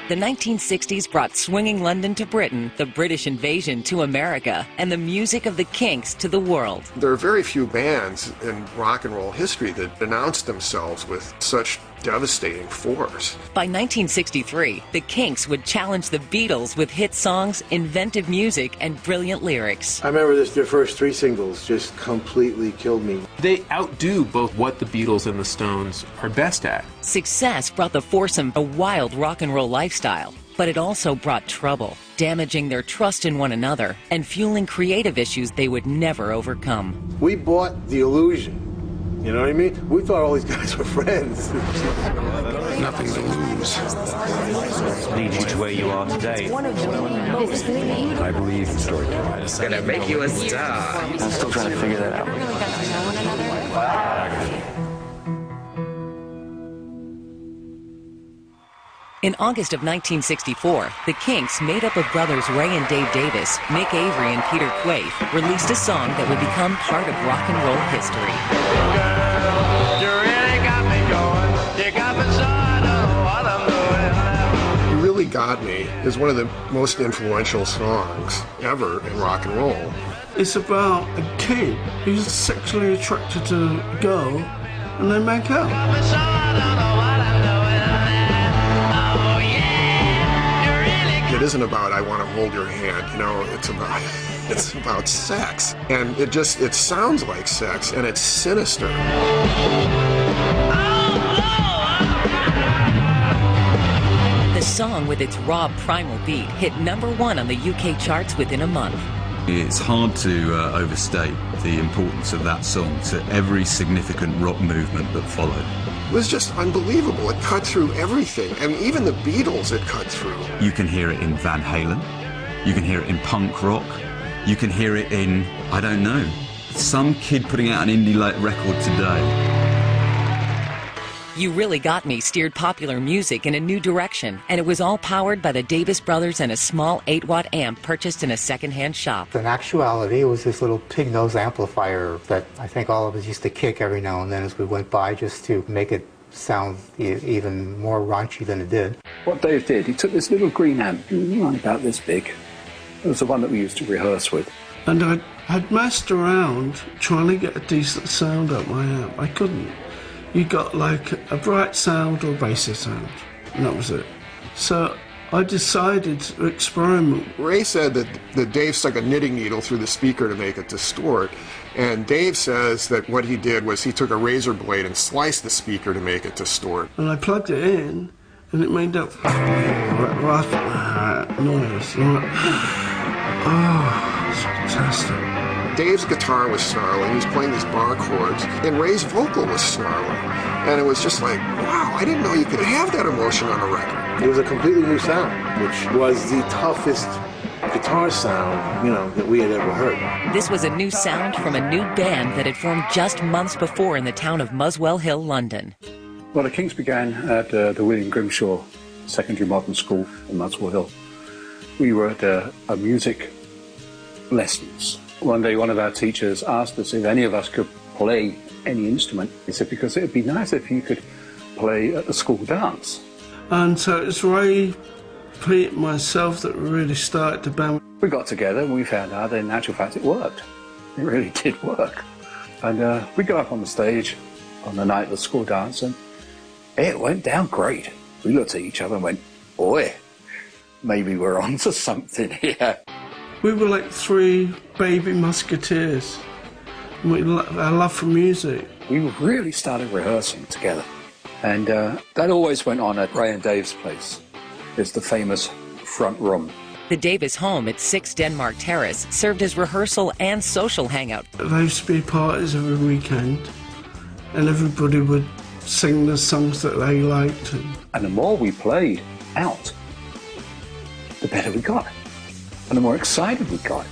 The 1960s brought swinging London to Britain, the British invasion to America, and the music of the Kinks to the world. There are very few bands in rock and roll history that announced themselves with such devastating force. By 1963, the Kinks would challenge the Beatles with hit songs, inventive music, and brilliant lyrics. I remember their first 3 singles just completely killed me. They outdo both what the Beatles and the Stones are best at. Success brought the foursome a wild rock and roll lifestyle, but it also brought trouble, damaging their trust in one another and fueling creative issues they would never overcome. We bought the illusion. You know what I mean? We thought all these guys were friends. Nothing to lose. Lead you to where you are today. I believe the storyteller is gonna make you a star. I'm still trying to figure that out. In August of 1964, the Kinks, made up of brothers Ray and Dave Davis, Mick Avery and Peter Quaife, released a song that would become part of rock and roll history. Girl, you really got me going. You got me so I know what I'm doing. You Really Got Me is one of the most influential songs ever in rock and roll. It's about a kid who's sexually attracted to a girl and they make out. It isn't about I want to hold your hand, you know, it's about sex. And it sounds like sex, and it's sinister. The song, with its raw primal beat, hit '1 on the UK charts within a month. It's hard to overstate the importance of that song to every significant rock movement that followed. It was just unbelievable. It cut through everything. I mean, even the Beatles it cut through. You can hear it in Van Halen. You can hear it in punk rock. You can hear it in, I don't know, some kid putting out an indie record today. You Really Got Me steered popular music in a new direction, and it was all powered by the Davis brothers and a small 8-watt amp purchased in a second-hand shop. In actuality, it was this little pig-nose amplifier that I think all of us used to kick every now and then as we went by, just to make it sound even more raunchy than it did. What Dave did, he took this little green amp, about this big. It was the one that we used to rehearse with. And I'd messed around trying to get a decent sound out my amp. I couldn't. You got like a bright sound or a bassy sound, and that was it. So I decided to experiment. Ray said that Dave stuck a knitting needle through the speaker to make it distort, and Dave says that what he did was he took a razor blade and sliced the speaker to make it distort. And I plugged it in, and it made that rough noise. Oh, it's fantastic. Dave's guitar was snarling, he was playing these bar chords, and Ray's vocal was snarling. And it was just like, wow, I didn't know you could have that emotion on a record. It was a completely new sound, which was the toughest guitar sound, that we had ever heard. This was a new sound from a new band that had formed just months before in the town of Muswell Hill, London. Well, the Kinks began at the William Grimshaw Secondary Modern School in Muswell Hill. We were at a music lessons. One day one of our teachers asked us if any of us could play any instrument. He said, because it would be nice if you could play at the school dance. And so it's Ray, Pete, and myself that really started the band. We got together and we found out that in actual fact it worked. It really did work. And we got up on the stage on the night of the school dance and it went down great. We looked at each other and went, boy, maybe we're onto something here. We were like 3 baby musketeers. Our love for music. We really started rehearsing together. And that always went on at Ray and Dave's place. It's the famous front room. The Davis home at 6 Denmark Terrace served as rehearsal and social hangout. There used to be parties every weekend, and everybody would sing the songs that they liked. And the more we played out, the better we got. And the more excited we got.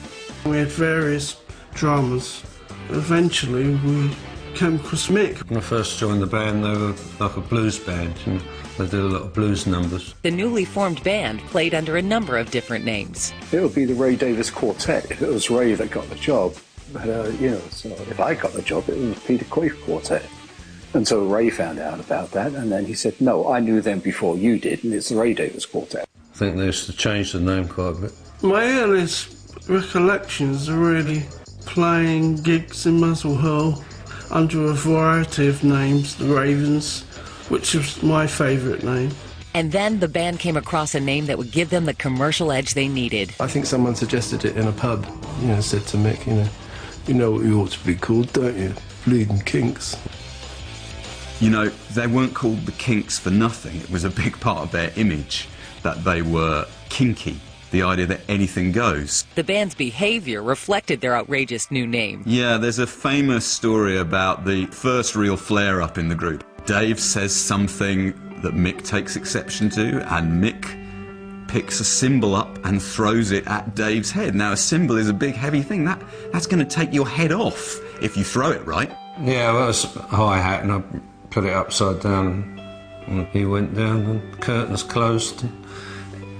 We had various dramas. Eventually we came across Mick. When I first joined the band, they were like a blues band, and they did a lot of blues numbers. The newly formed band played under a number of different names. It would be the Ray Davis Quartet if it was Ray that got the job. But, so if I got the job, it was Peter Quaife Quartet. And so Ray found out about that, and then he said, no, I knew them before you did, and it's the Ray Davies Quartet. I think they used to change the name quite a bit. My earliest recollections are really playing gigs in Muswell Hill under a variety of names, the Ravens, which was my favourite name. And then the band came across a name that would give them the commercial edge they needed. I think someone suggested it in a pub, said to Mick, you know what you ought to be called, don't you? Bleeding Kinks. They weren't called the Kinks for nothing. It was a big part of their image that they were kinky, the idea that anything goes. The band's behavior reflected their outrageous new name. Yeah, there's a famous story about the first real flare-up in the group. Dave says something that Mick takes exception to, and Mick picks a cymbal up and throws it at Dave's head. Now, a cymbal is a big, heavy thing. That's going to take your head off if you throw it, right? Yeah, well, it was a hi-hat, and I put it upside down, and he went down, and curtains closed.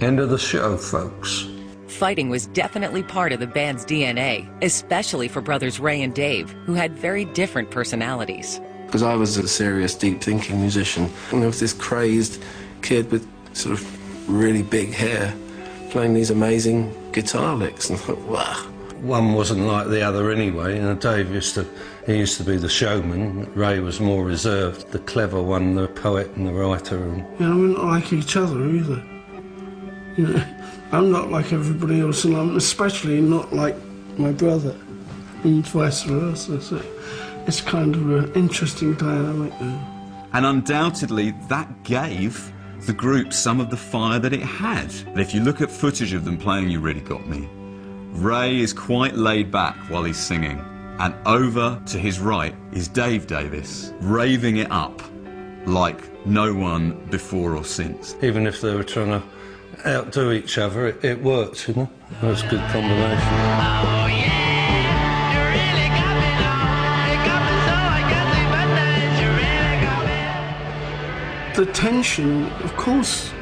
End of the show, folks. Fighting was definitely part of the band's DNA, especially for brothers Ray and Dave, who had very different personalities. Because I was a serious, deep-thinking musician, and there was this crazed kid with sort of really big hair playing these amazing guitar licks, and I thought, wow. One wasn't like the other anyway. Dave used to be the showman. Ray was more reserved, the clever one, the poet and the writer. We're not like each other either. I'm not like everybody else, and I'm especially not like my brother, and vice versa. So it's kind of an interesting dynamic there. And undoubtedly, that gave the group some of the fire that it had. And if you look at footage of them playing You Really Got Me, Ray is quite laid back while he's singing, and over to his right is Dave Davis, raving it up like no one before or since. Even if they were trying to outdo each other, it worked, It was a good combination. The tension, of course,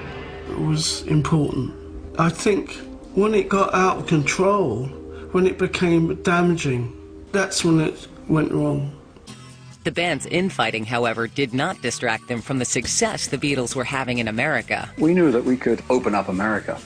was important. I think when it got out of control, when it became damaging, that's when it went wrong. The band's infighting, however, did not distract them from the success the Beatles were having in America. We knew that we could open up America,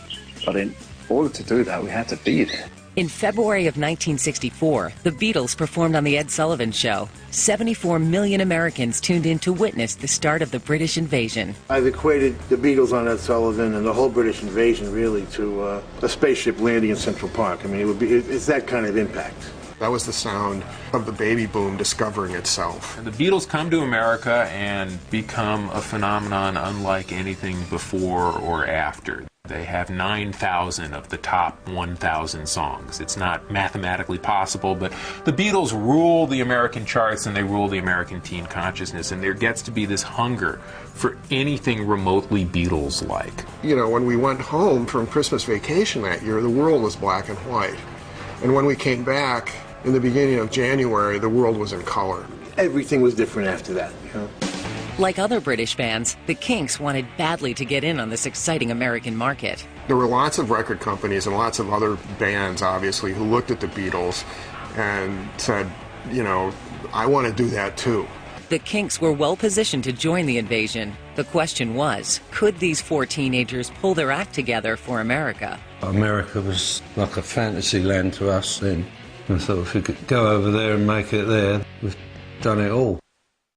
but in order to do that, we had to be there. In February of 1964, the Beatles performed on The Ed Sullivan Show. 74 million Americans tuned in to witness the start of the British invasion. I've equated the Beatles on Ed Sullivan and the whole British invasion really to a spaceship landing in Central Park. I mean, it's that kind of impact. That was the sound of the baby boom discovering itself. The Beatles come to America and become a phenomenon unlike anything before or after. They have 9,000 of the top 1,000 songs. It's not mathematically possible, but the Beatles rule the American charts and they rule the American teen consciousness, and there gets to be this hunger for anything remotely Beatles-like. When we went home from Christmas vacation that year, the world was black and white. And when we came back in the beginning of January, the world was in color. Everything was different after that, Like other British bands, the Kinks wanted badly to get in on this exciting American market. There were lots of record companies and lots of other bands, obviously, who looked at the Beatles and said, I want to do that too. The Kinks were well positioned to join the invasion. The question was, could these four teenagers pull their act together for America? America was like a fantasy land to us then. I thought if we could go over there and make it there, we've done it all.